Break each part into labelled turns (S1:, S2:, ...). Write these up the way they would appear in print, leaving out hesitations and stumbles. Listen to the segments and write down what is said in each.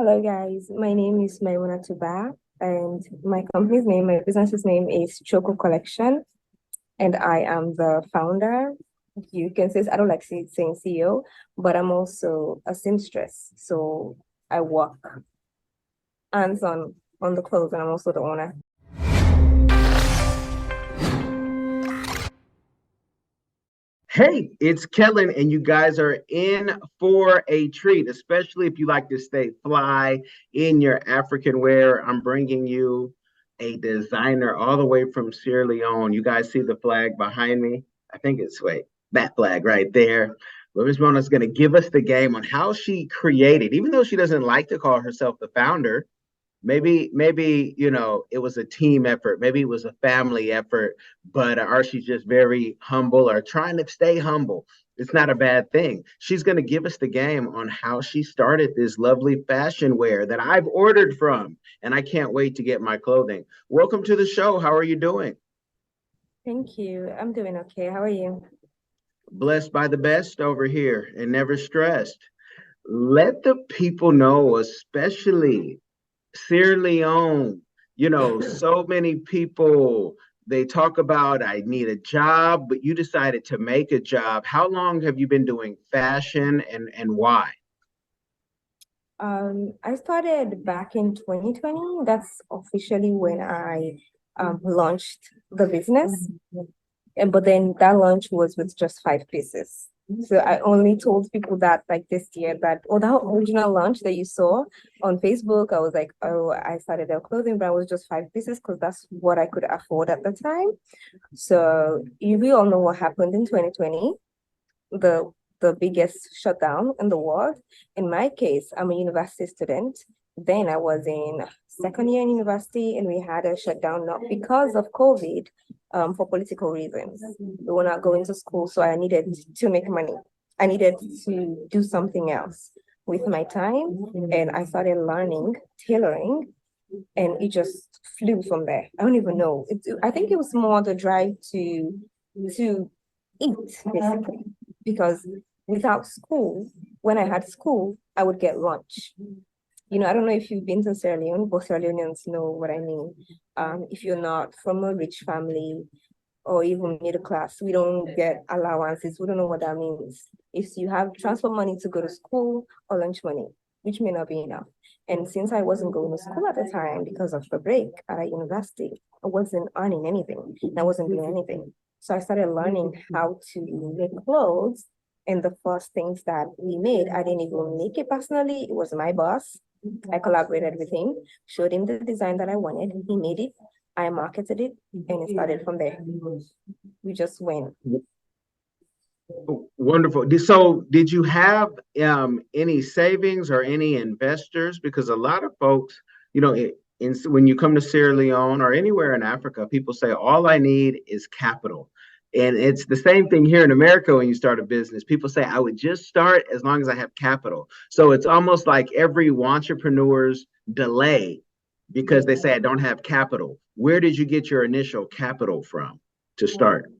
S1: Hello guys, my name is Mymuna Bah and my business's name is Chocco Collection and I am the founder. You can say I don't like saying CEO, but I'm also a seamstress. So I work hands on the clothes and I'm also the owner.
S2: Hey, it's Kellen, and you guys are in for a treat, especially if you like to stay fly in your African wear. I'm bringing you a designer all the way from Sierra Leone. You guys see the flag behind me? I think it's, wait, that flag right there. Miss Mona's going to give us the game on how she created, even though she doesn't like to call herself the founder. Maybe it was a team effort, maybe it was a family effort, but or she's just very humble or trying to stay humble. It's not a bad thing. She's going to give us the game on how she started this lovely fashion wear that I've ordered from, and I can't wait to get my clothing. Welcome to the show. How are you doing?
S1: Thank you. I'm doing okay. How are you?
S2: Blessed by the best over here and never stressed. Let the people know, especially Sierra Leone, so many people, they talk about I need a job, but you decided to make a job. How long have you been doing fashion and why?
S1: I started back in 2020. That's officially when I launched the business. And but then that launch was with just 5 pieces. So I only told people that like this year that that original launch that you saw on Facebook, I was like, oh, I started their clothing, but I was just 5 pieces because that's what I could afford at the time. So we all know what happened in 2020, the the biggest shutdown in the world. In my case, I'm a university student. Then I was in second year in university and we had a shutdown, not because of COVID, for political reasons. We were not going to school, so I needed to make money. I needed to do something else with my time, and I started learning tailoring, and it just flew from there. I don't even know. I think it was more the drive to eat, basically, because without school, when I had school, I would get lunch. I don't know if you've been to Sierra Leone, but Sierra Leoneans know what I mean. If you're not from a rich family or even middle class, we don't get allowances. We don't know what that means. If you have transport money to go to school or lunch money, which may not be enough. And since I wasn't going to school at the time because of the break at university, I wasn't earning anything. I wasn't doing anything. So I started learning how to make clothes. And the first things that we made, I didn't even make it personally. It was my boss. I collaborated with him, showed him the design that I wanted. He made it. I marketed it, and it started from there. We just went.
S2: Wonderful. So, did you have any savings or any investors? Because a lot of folks, when you come to Sierra Leone or anywhere in Africa, people say, all I need is capital. And it's the same thing here in America when you start a business. People say, I would just start as long as I have capital. So, it's almost like every entrepreneur's delay because they say, I don't have capital. Where did you get your initial capital from to start?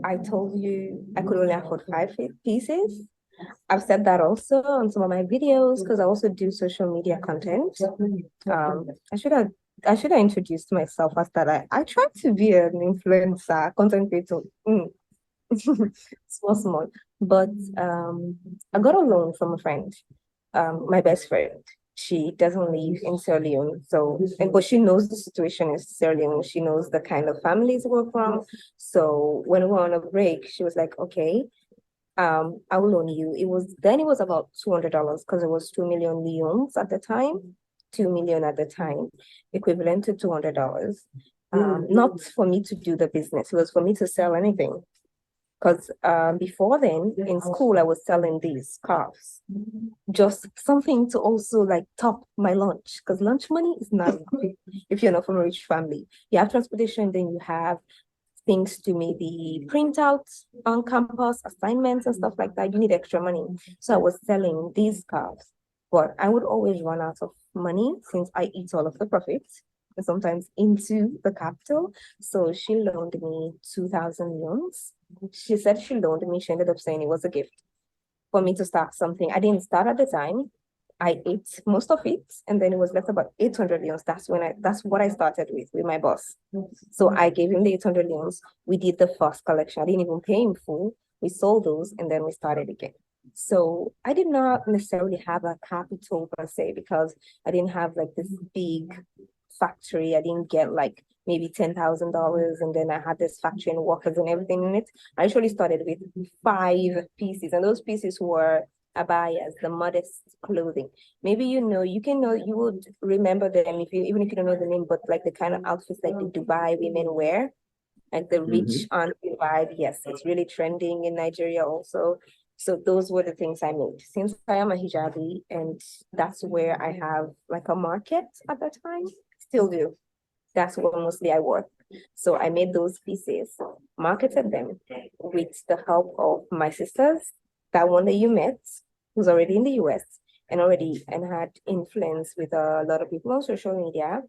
S1: I told you I could only afford 5 pieces. I've said that also on some of my videos because I also do social media content. Um, I should have I should have introduced myself as that. I try to be an influencer, content creator. Small, small. But I got a loan from a friend, my best friend. She doesn't live in Sierra Leone, but she knows the situation in Sierra Leone. She knows the kind of families we're from. So when we were on a break, she was like, "Okay, I will loan you." It was about $200 because it was 2 million leones at the time, 2 million at the time, equivalent to $200. Not for me to do the business; it was for me to sell anything. Because before then, in school, I was selling these scarves, just something to also like top my lunch. Because lunch money is not enough if you're not from a rich family. You have transportation, then you have things to maybe print out on campus, assignments and stuff like that. You need extra money. So I was selling these scarves, but I would always run out of money since I eat all of the profits and sometimes into the capital. So she loaned me 2,000 loans. She said she loaned me. She ended up saying it was a gift for me to start something. I didn't start at the time. I ate most of it, and then it was left about 800 leons. That's what I started with my boss. So I gave him the 800 leons. We did the first collection. I didn't even pay him full. We sold those, and then we started again. So I did not necessarily have a capital per se, because I didn't have like this big factory. I didn't get like maybe $10,000, and then I had this factory and workers and everything in it. I actually started with 5 pieces, and those pieces were abayas, the modest clothing. Maybe you would remember them if you even if you don't know the name, but like the kind of outfits like the Dubai women wear, like the rich
S2: Hmm.
S1: aunt vibe. Yes, it's really trending in Nigeria also. So those were the things I made. Since I am a hijabi, and that's where I have like a market at that time, still do. That's what mostly I work. So I made those pieces, marketed them with the help of my sisters, that one that you met, who's already in the US and had influence with a lot of people on social media.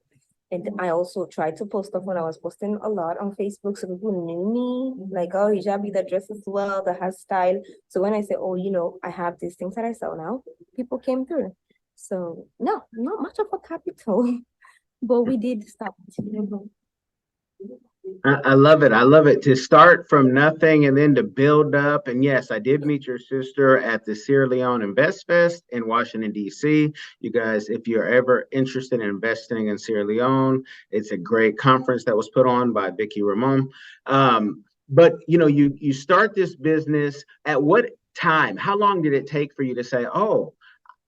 S1: And I also tried to post stuff when I was posting a lot on Facebook, so people knew me, like, oh, hijabi that dresses well, that has style. So when I say, oh, I have these things that I sell now, people came through. So no, not much of a capital, but we did start.
S2: I love it. I love it to start from nothing and then to build up. And yes, I did meet your sister at the Sierra Leone Invest Fest in Washington, D.C. You guys, if you're ever interested in investing in Sierra Leone, it's a great conference that was put on by Vicky Ramon. But you start this business at what time? How long did it take for you to say, oh,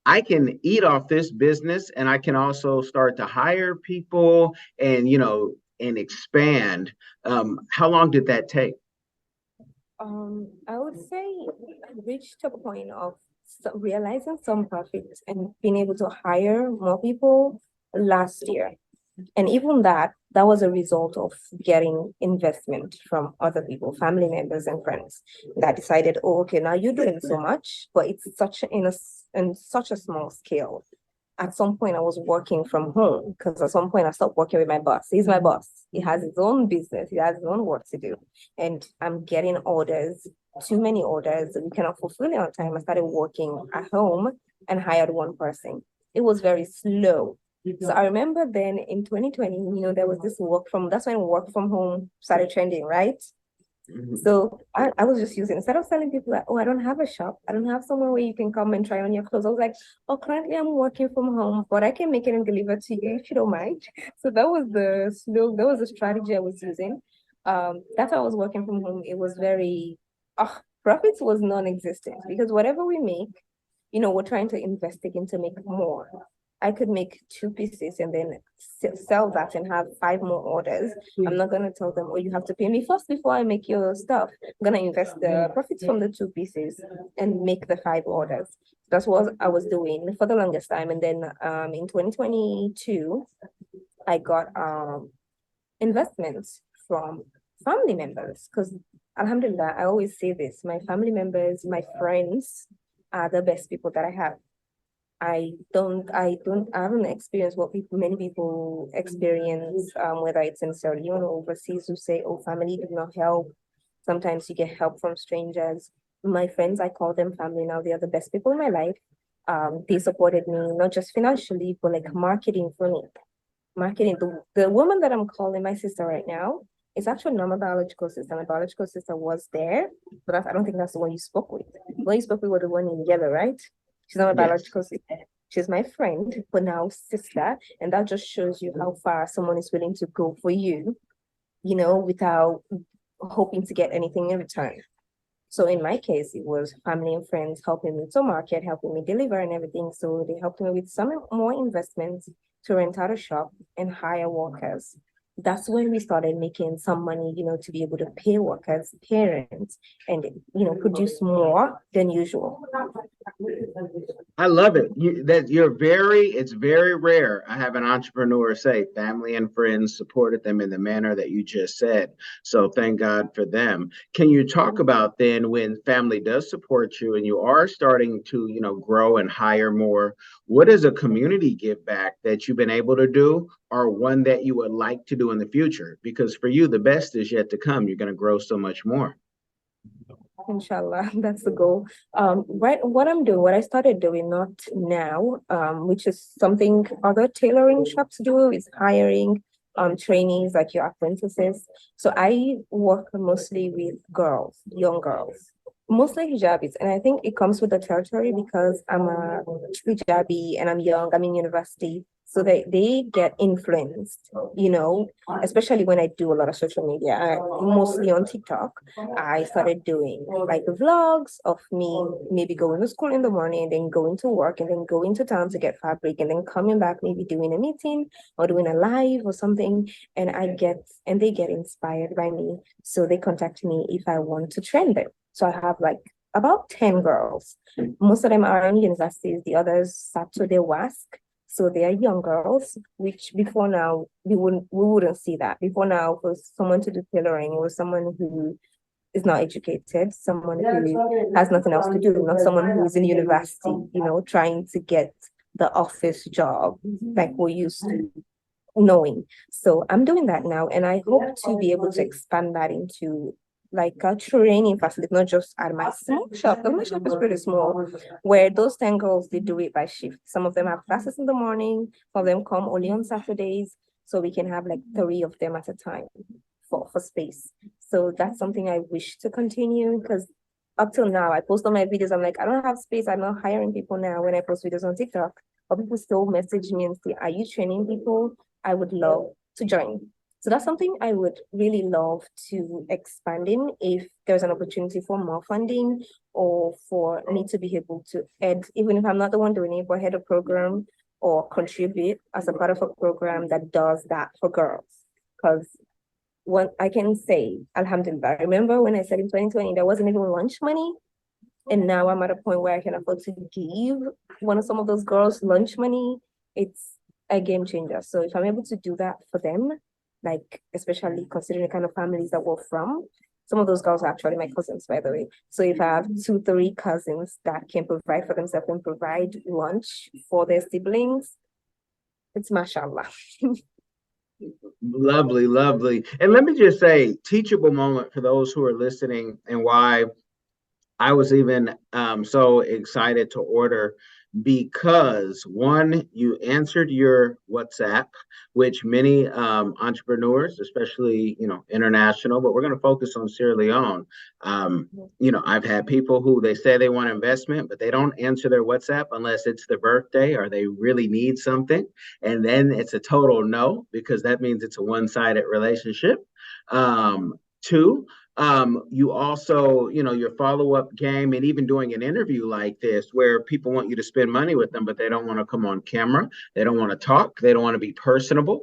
S2: I can eat off this business and I can also start to hire people and and expand. How long did that take?
S1: I would say I reached a point of realizing some profits and being able to hire more people last year. And even that was a result of getting investment from other people, family members and friends that decided, oh, okay, now you're doing so much, but it's in such a small scale. At some point, I was working from home because at some point I stopped working with my boss. He's my boss. He has his own business. He has his own work to do. And I'm getting orders, too many orders. We cannot fulfill it on time. I started working at home and hired one person. It was very slow. So I remember then in 2020, there was this that's when work from home started trending, right?
S2: Mhm.
S1: So I was just using, instead of telling people that, oh, I don't have a shop, I don't have somewhere where you can come and try on your clothes. I was like, oh, currently I'm working from home, but I can make it and deliver to you if you don't mind. So that was the strategy I was using. That's how I was working from home. It was very, profits was non-existent because whatever we make, we're trying to invest again to make more. I could make 2 pieces and then sell that and have 5 more orders. I'm not going to tell them, oh, you have to pay me first before I make your stuff. I'm going to invest the profits from the 2 pieces and make the 5 orders. That's what I was doing for the longest time. And then in 2022, I got investments from family members because Alhamdulillah, I always say this, my family members, my friends are the best people that I have. I haven't experienced what many people experience, whether it's in Sierra Leone or overseas, who say, oh, family did not help. Sometimes you get help from strangers. My friends, I call them family now. They are the best people in my life. They supported me, not just financially, but like marketing for me. Marketing. The woman that I'm calling my sister right now is actually not my biological sister. My biological sister was there, but I don't think that's the one you spoke with. The one you spoke with was the one in yellow, right? She's not my
S2: Yes.
S1: biological sister. She's my friend, but now sister. And that just shows you how far someone is willing to go for you, without hoping to get anything in return. So in my case, it was family and friends helping me to market, helping me deliver and everything. So they helped me with some more investments to rent out a shop and hire workers. That's when we started making some money, to be able to pay workers, parents, and produce more than usual.
S2: I love it. It's very rare. I have an entrepreneur say family and friends supported them in the manner that you just said. So thank God for them. Can you talk about then when family does support you and you are starting to, grow and hire more, what is a community give back that you've been able to do or one that you would like to do in the future? Because for you, the best is yet to come. You're going to grow so much more.
S1: Inshallah, that's the goal. Right, what I'm doing, what I started doing, not now, which is something other tailoring shops do, is hiring trainees like your apprentices. So I work mostly with girls, young girls, mostly hijabis, and I think it comes with the territory because I'm a hijabi and I'm young, I'm in university. So they get influenced, especially when I do a lot of social media, mostly on TikTok. I started doing like vlogs of me maybe going to school in the morning, then going to work, and then going to town to get fabric, and then coming back, maybe doing a meeting or doing a live or something. And they get inspired by me. So they contact me if I want to train them. So I have like about 10 girls. Most of them are in universities, the others Saturday WASC. So they are young girls, which before now we wouldn't see that. Before now, for someone to do tailoring, it was someone who is not educated, someone who has nothing else to do, not someone who is in university, trying to get the office job like we're used to knowing. So I'm doing that now, and I hope to be able to expand that into like a training facility, not just at my small shop. My shop is pretty small, where those 10 girls, they do it by shift. Some of them have classes in the morning, some of them come only on Saturdays. So we can have like 3 of them at a time for space. So that's something I wish to continue because up till now, I post on my videos. I'm like, I don't have space. I'm not hiring people now when I post videos on TikTok. But people still message me and say, are you training people? I would love to join. So that's something I would really love to expand in if there's an opportunity for more funding or for me to be able to add, even if I'm not the one doing it, but head a program or contribute as a part of a program that does that for girls. Because what I can say, Alhamdulillah, I remember when I said in 2020, there wasn't even lunch money. And now I'm at a point where I can afford to give one of some of those girls lunch money. It's a game changer. So if I'm able to do that for them, like especially considering the kind of families that we're from, some of those girls are actually my cousins, by the way. So if I have 2, 3 cousins that can provide for themselves and provide lunch for their siblings, it's mashallah.
S2: Lovely, lovely. And let me just say, teachable moment for those who are listening and why I was even so excited to order because one, you answered your WhatsApp, which many entrepreneurs, especially international, but we're going to focus on Sierra Leone. I've had people who they say they want investment, but they don't answer their WhatsApp unless it's their birthday or they really need something, and then it's a total no because that means it's a one-sided relationship. Two, you also, your follow-up game and even doing an interview like this where people want you to spend money with them, but they don't want to come on camera. They don't want to talk. They don't want to be personable.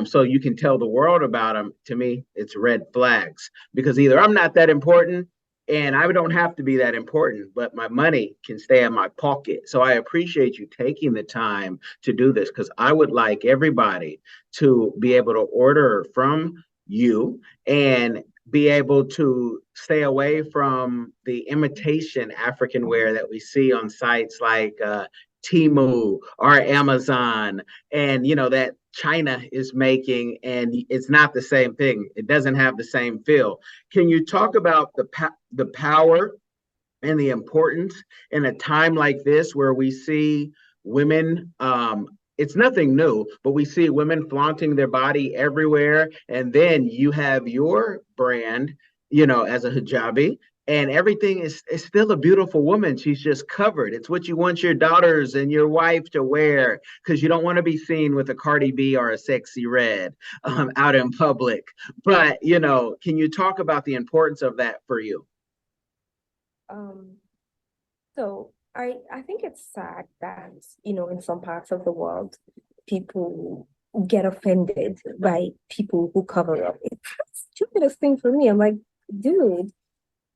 S2: So you can tell the world about them. To me, it's red flags because either I'm not that important and I don't have to be that important, but my money can stay in my pocket. So I appreciate you taking the time to do this because I would like everybody to be able to order from you and be able to stay away from the imitation African wear that we see on sites like Temu or Amazon, and that China is making, and it's not the same thing. It doesn't have the same feel. Can you talk about the power and the importance in a time like this where we see women it's nothing new, but we see women flaunting their body everywhere. And then you have your brand, as a hijabi, and everything is still a beautiful woman. She's just covered. It's what you want your daughters and your wife to wear because you don't want to be seen with a Cardi B or a Sexy Red out in public. But, can you talk about the importance of that for you?
S1: Um, So I think it's sad that, in some parts of the world, people get offended by people who cover up. It's the stupidest thing for me. I'm like, dude,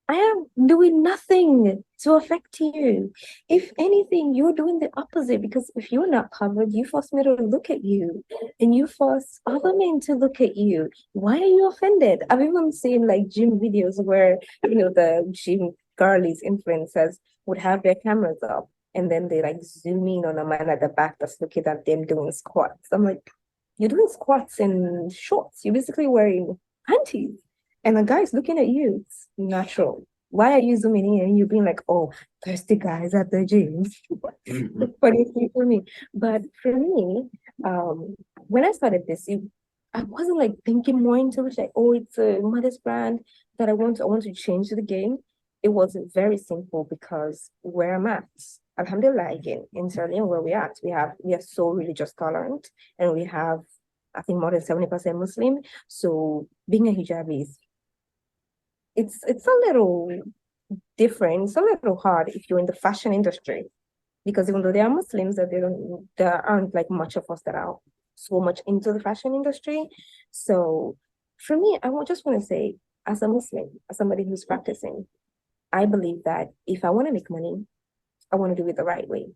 S1: I am doing nothing to affect you. If anything, you're doing the opposite because if you're not covered, you force me to look at you and you force other men to look at you. Why are you offended? I've even seen like gym videos where, the gym girlies influencers would have their cameras up and then they like zoom in on a man at the back that's looking at them doing squats. I'm like, you're doing squats in shorts. You're basically wearing panties and the guy's looking at you. It's natural. why are you zooming in? And you being like, oh, thirsty guys at the gym.
S2: Mhm.
S1: Funny thing for me. But for me, when I started this, I wasn't like thinking more into it, like, oh, it's a modest brand that I want to change the game. It was very simple because where I'm at, Alhamdulillah, again, in Sierra Leone, where we are so religious tolerant, and we have, I think, more than 70% Muslim. So being a hijabi is, it's a little different. It's a little hard if you're in the fashion industry, because even though they are Muslims, that there aren't like much of us that are so much into the fashion industry. So for me, just want to say, as a Muslim, as somebody who's practicing, I believe that if I want to make money, I want to do it the right way,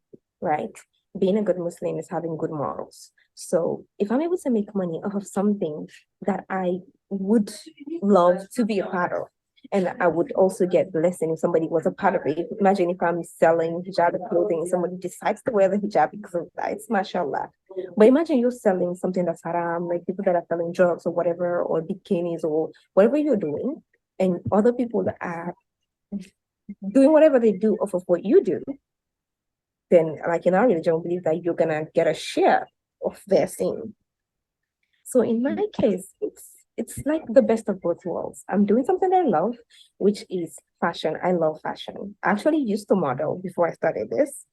S1: right? Being a good Muslim is having good morals. So if I'm able to make money off of something that I would love to be a part of, and I would also get blessing if somebody was a part of it. Imagine if I'm selling hijab clothing and somebody decides to wear the hijab because of that. It's mashallah. But imagine you're selling something that's haram, like people that are selling drugs or whatever, or bikinis or whatever you're doing, and other people that are doing whatever they do off of what you do, then like in our religion, we believe that you're gonna get a share of their sin. So in my case, it's like the best of both worlds. I'm doing something I love, which is fashion. I love fashion. I actually used to model before I started this,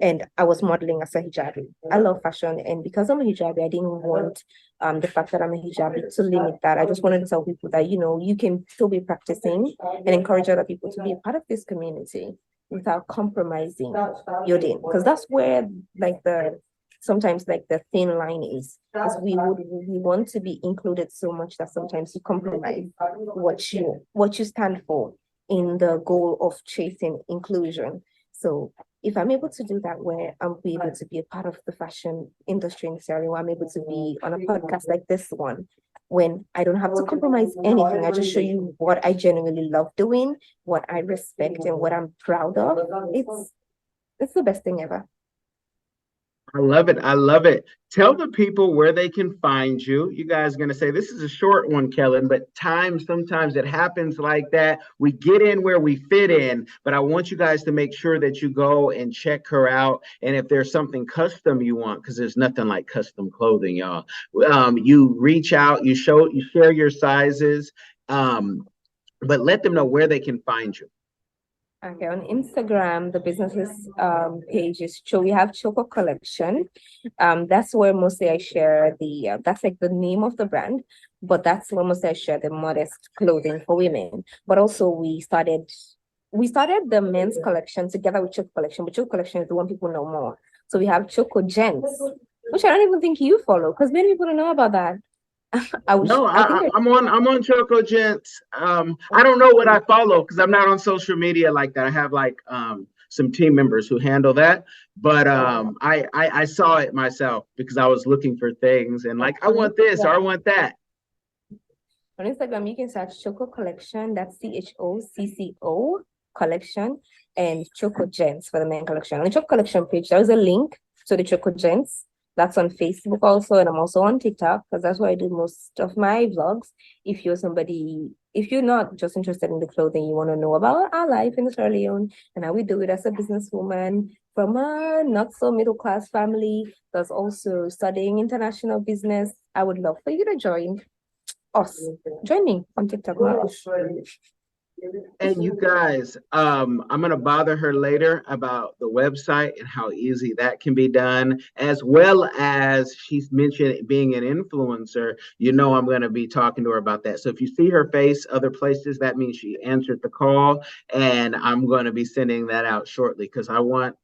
S1: and I was modeling as a hijabi. I love fashion, and because I'm a hijabi, I didn't want the fact that I'm a hijabi to limit that. I just wanted to tell people that you can still be practicing and encourage other people to be a part of this community without compromising your din, because that's where like the sometimes like the thin line is, because we want to be included so much that sometimes you compromise what you stand for in the goal of chasing inclusion. So if I'm able to do that, where I'm able to be a part of the fashion industry in Sierra Leone, I'm able to be on a podcast like this one, when I don't have to compromise anything. I just show you what I genuinely love doing, what I respect, and what I'm proud of. It's the best thing ever.
S2: I love it. I love it. Tell the people where they can find you. You guys are going to say this is a short one, Kellen, but sometimes it happens like that. We get in where we fit in, but I want you guys to make sure that you go and check her out. And if there's something custom you want, because there's nothing like custom clothing, y'all. You reach out, you share your sizes, but let them know where they can find you.
S1: Okay, on Instagram, the business's page is we have Chocco Collection. That's where mostly I share that's like the name of the brand, but that's where mostly I share the modest clothing for women. But also we started the men's collection together with Chocco Collection, but Chocco Collection is the one people know more. So we have Chocco Gents, which I don't even think you follow, because many people don't know about that.
S2: No,
S1: I think
S2: I'm on Choco Gents. I don't know what I follow because I'm not on social media like that. I have like some team members who handle that, but I saw it myself because I was looking for things and like I want this or I want that.
S1: on Instagram, you can search Chocco Collection. That's CHOCCO Collection, and Chocco Gents for the men collection. On the Chocco Collection page, there is a link to the Chocco Gents. That's on Facebook also, and I'm also on TikTok because that's where I do most of my vlogs. If you're not just interested in the clothing, you want to know about our life in Sierra Leone and how we do it as a businesswoman from a not so middle class family that's also studying international business, I would love for you to join us. Join me on TikTok.
S2: And you guys, I'm gonna bother her later about the website and how easy that can be done, as well as she's mentioned being an influencer. I'm gonna be talking to her about that. So if you see her face other places, that means she answered the call, and I'm gonna be sending that out shortly because I want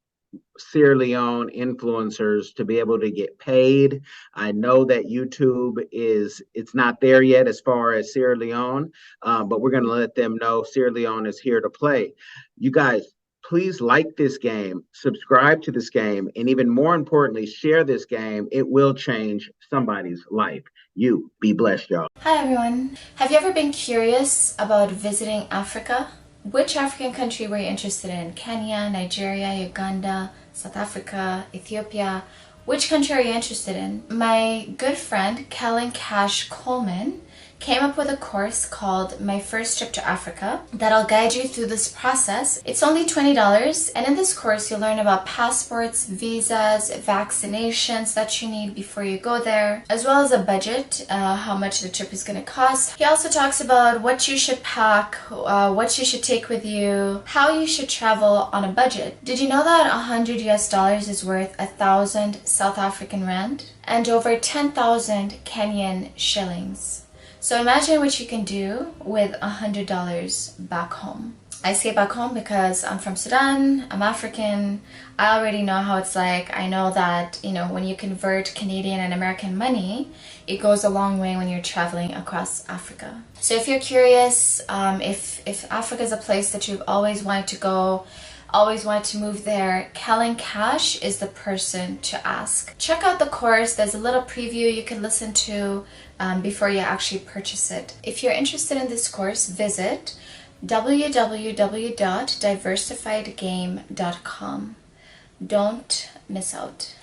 S2: Sierra Leone influencers to be able to get paid. I know that YouTube it's not there yet as far as Sierra Leone, but we're going to let them know Sierra Leone is here to play. You guys, please like this game, subscribe to this game, and even more importantly, share this game. It will change somebody's life. You be blessed, y'all.
S3: Hi everyone. Have you ever been curious about visiting Africa? Which African country were you interested in? Kenya, Nigeria, Uganda, South Africa, Ethiopia? Which country are you interested in? My good friend Kellen Cash Coleman came up with a course called My First Trip to Africa that'll guide you through this process. It's only $20, and in this course you'll learn about passports, visas, vaccinations that you need before you go there, as well as a budget, how much the trip is going to cost. He also talks about what you should pack, what you should take with you, how you should travel on a budget. Did you know that $100 is worth 1,000 South African rand and over 10,000 Kenyan shillings? So imagine what you can do with $100 back home. I say back home because I'm from Sudan, I'm African, I already know how it's like. I know that, you know, when you convert Canadian and American money, it goes a long way when you're traveling across Africa. So if you're curious, if Africa is a place that you've always wanted to go, always wanted to move there, Kellen Cash is the person to ask. Check out the course. There's a little preview you can listen to before you actually purchase it. If you're interested in this course, visit www.diversifiedgame.com. Don't miss out.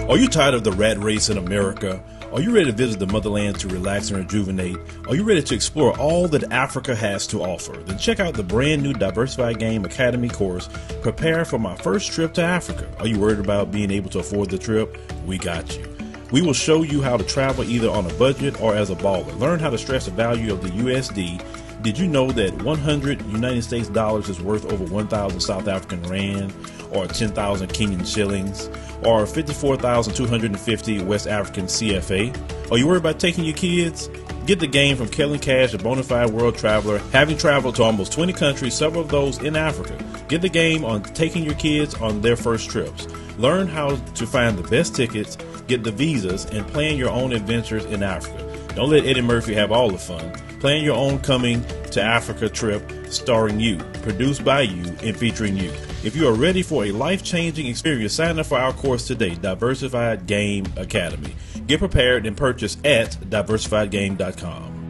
S4: Are you tired of the rat race in America? Are you ready to visit the motherland to relax and rejuvenate? Are you ready to explore all that Africa has to offer? Then check out the brand new Diversified Game Academy course, Prepare for My First Trip to Africa. Are you worried about being able to afford the trip? We got you. We will show you how to travel either on a budget or as a baller. Learn how to stress the value of the USD. Did you know that 100 United States dollars is worth over 1,000 South African rand, or 10,000 Kenyan shillings, or 54,250 West African CFA? Are you worried about taking your kids? Get the game from Kellen Cash, a bona fide world traveler, having traveled to almost 20 countries, several of those in Africa. Get the game on taking your kids on their first trips. Learn how to find the best tickets, get the visas, and plan your own adventures in Africa. Don't let Eddie Murphy have all the fun. Plan your own coming to Africa trip starring you, produced by you, and featuring you. If you are ready for a life-changing experience, sign up for our course today, Diversified Game Academy. Get prepared and purchase at diversifiedgame.com.